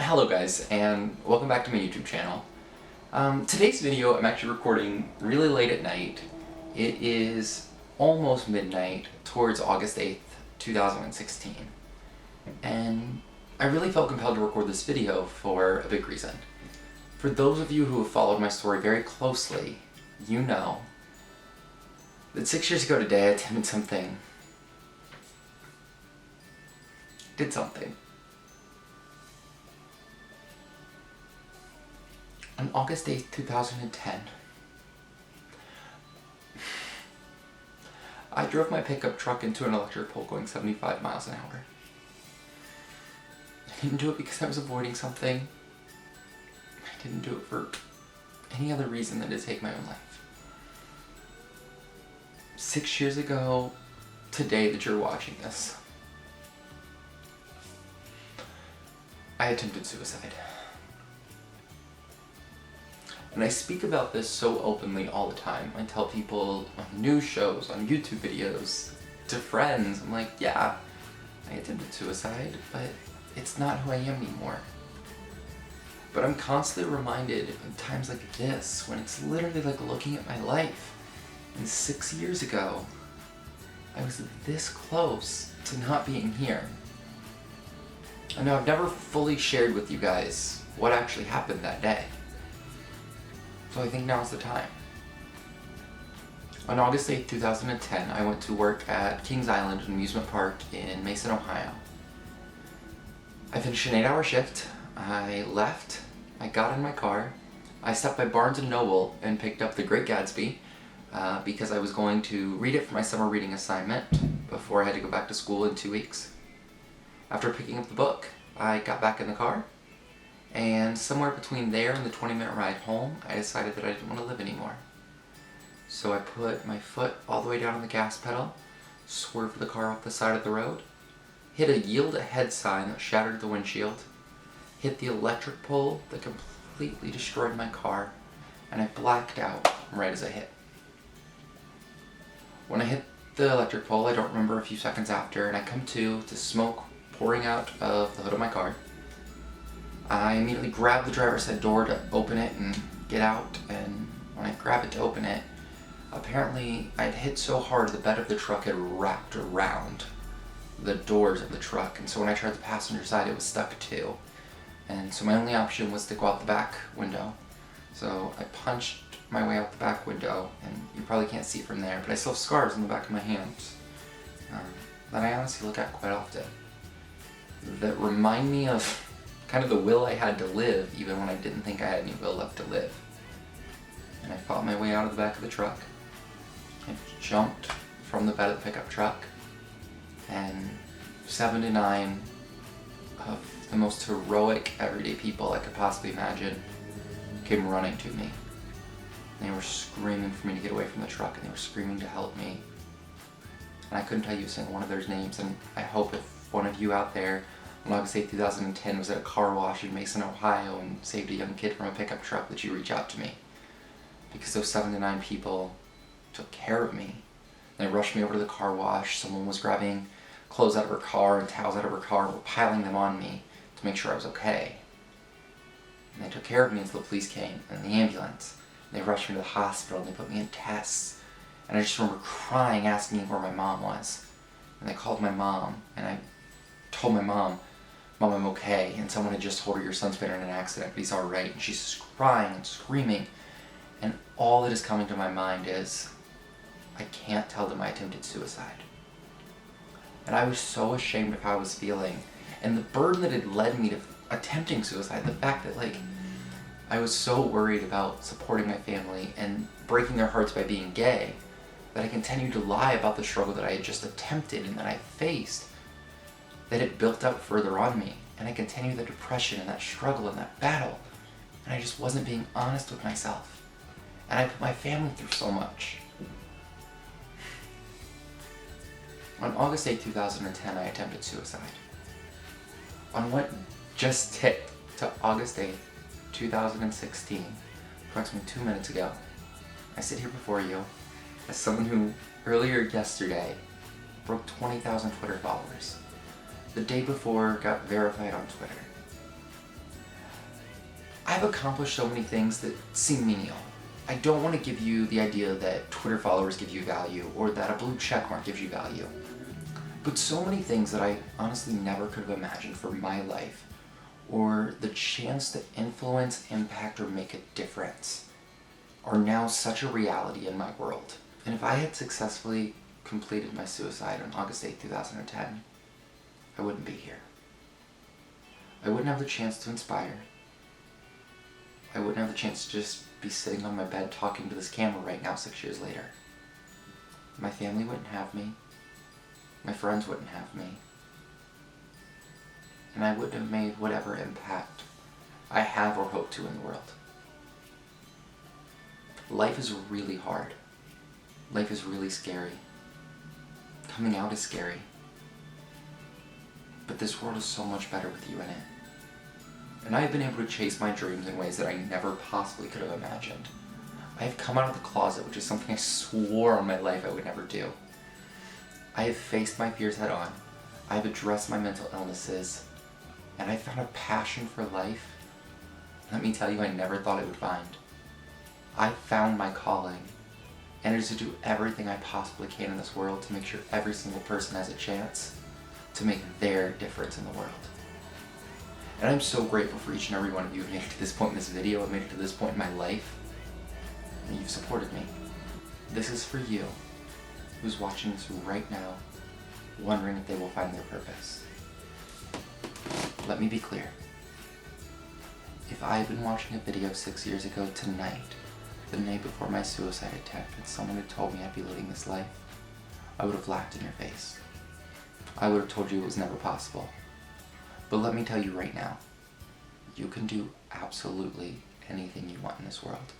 Hello guys, and welcome back to my YouTube channel. Today's video I'm actually recording really late at night. It is almost midnight towards August 8th, 2016. And I really felt compelled to record this video for a big reason. For those of you who have followed my story very closely, you know that 6 years ago today I attempted something. Did something. On August 8th, 2010, I drove my pickup truck into an electric pole going 75 miles an hour. I didn't do it because I was avoiding something. I didn't do it for any other reason than to take my own life. 6 years ago, today that you're watching this, I attempted suicide. And I speak about this so openly all the time. I tell people on news shows, on YouTube videos, to friends, I'm like, yeah, I attempted suicide, but it's not who I am anymore. But I'm constantly reminded in times like this, when it's literally like looking at my life. And 6 years ago, I was this close to not being here. I know I've never fully shared with you guys what actually happened that day. So I think now's the time. On August 8, 2010, I went to work at Kings Island, an amusement park in Mason, Ohio. I finished an 8-hour shift. I left, I got in my car, I stopped by Barnes & Noble and picked up The Great Gatsby because I was going to read it for my summer reading assignment before I had to go back to school in 2 weeks. After picking up the book, I got back in the car, and somewhere between there and the 20-minute ride home, I decided that I didn't want to live anymore. So I put my foot all the way down on the gas pedal, swerved the car off the side of the road, hit a yield ahead sign that shattered the windshield, hit the electric pole that completely destroyed my car, and I blacked out right as I hit. When I hit the electric pole, I don't remember, a few seconds after, and I come to smoke pouring out of the hood of my car. I immediately grabbed the driver's side door to open it and get out, and when I grabbed it to open it, apparently I'd hit so hard the bed of the truck had wrapped around the doors of the truck, and so when I tried the passenger side it was stuck too. And so my only option was to go out the back window. So I punched my way out the back window, and you probably can't see it from there, but I still have scars on the back of my hands that I honestly look at quite often that remind me of kind of the will I had to live even when I didn't think I had any will left to live. And I fought my way out of the back of the truck. I jumped from the bed of the pickup truck, and 7 to 9 of the most heroic everyday people I could possibly imagine came running to me. They were screaming for me to get away from the truck, and they were screaming to help me. And I couldn't tell you a single one of their names, and I hope if one of you out there on August 8, 2010 was at a car wash in Mason, Ohio and saved a young kid from a pickup truck, that you reach out to me. Because those 7 to 9 people took care of me. They rushed me over to the car wash. Someone was grabbing clothes out of her car and towels out of her car and were piling them on me to make sure I was okay. And they took care of me until the police came and the ambulance. And they rushed me to the hospital and they put me in tests. And I just remember crying, asking where my mom was. And they called my mom, and I told my mom, "Mom, I'm okay," and someone had just told her, "Your son's been in an accident, but he's alright." And she's crying and screaming, and all that is coming to my mind is, I can't tell them I attempted suicide. And I was so ashamed of how I was feeling, and the burden that had led me to attempting suicide, the fact that I was so worried about supporting my family and breaking their hearts by being gay, that I continued to lie about the struggle that I had just attempted and that I faced, that it built up further on me, and I continued the depression and that struggle and that battle, and I just wasn't being honest with myself, and I put my family through so much. On August 8, 2010, I attempted suicide. On what just ticked to August 8, 2016, approximately 2 minutes ago, I sit here before you as someone who, earlier yesterday, broke 20,000 Twitter followers. The day before, got verified on Twitter. I've accomplished so many things that seem menial. I don't want to give you the idea that Twitter followers give you value or that a blue checkmark gives you value. But so many things that I honestly never could have imagined for my life, or the chance to influence, impact, or make a difference, are now such a reality in my world. And if I had successfully completed my suicide on August 8, 2010, I wouldn't be here. I wouldn't have the chance to inspire. I wouldn't have the chance to just be sitting on my bed talking to this camera right now 6 years later. My family wouldn't have me. My friends wouldn't have me. And I wouldn't have made whatever impact I have or hope to in the world. Life is really hard. Life is really scary. Coming out is scary. But this world is so much better with you in it. And I have been able to chase my dreams in ways that I never possibly could have imagined. I have come out of the closet, which is something I swore on my life I would never do. I have faced my fears head on. I have addressed my mental illnesses. And I found a passion for life. Let me tell you, I never thought I would find. I found my calling. And it is to do everything I possibly can in this world to make sure every single person has a chance to make their difference in the world. And I'm so grateful for each and every one of you who made it to this point in this video and made it to this point in my life. And you've supported me. This is for you, who's watching this right now, wondering if they will find their purpose. Let me be clear. If I had been watching a video 6 years ago tonight, the night before my suicide attempt, and someone had told me I'd be living this life, I would have laughed in your face. I would have told you it was never possible. But let me tell you right now, you can do absolutely anything you want in this world.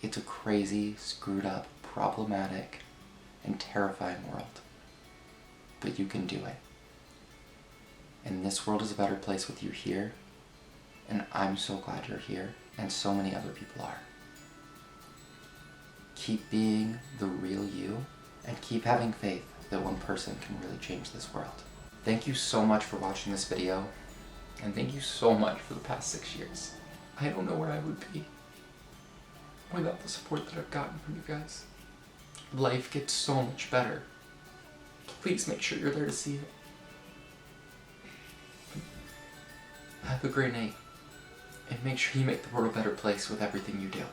It's a crazy, screwed up, problematic, and terrifying world. But you can do it. And this world is a better place with you here, and I'm so glad you're here, and so many other people are. Keep being the real you, and keep having faith that one person can really change this world. Thank you so much for watching this video, and thank you so much for the past 6 years. I don't know where I would be without the support that I've gotten from you guys. Life gets so much better. Please make sure you're there to see it. Have a great night, and make sure you make the world a better place with everything you do.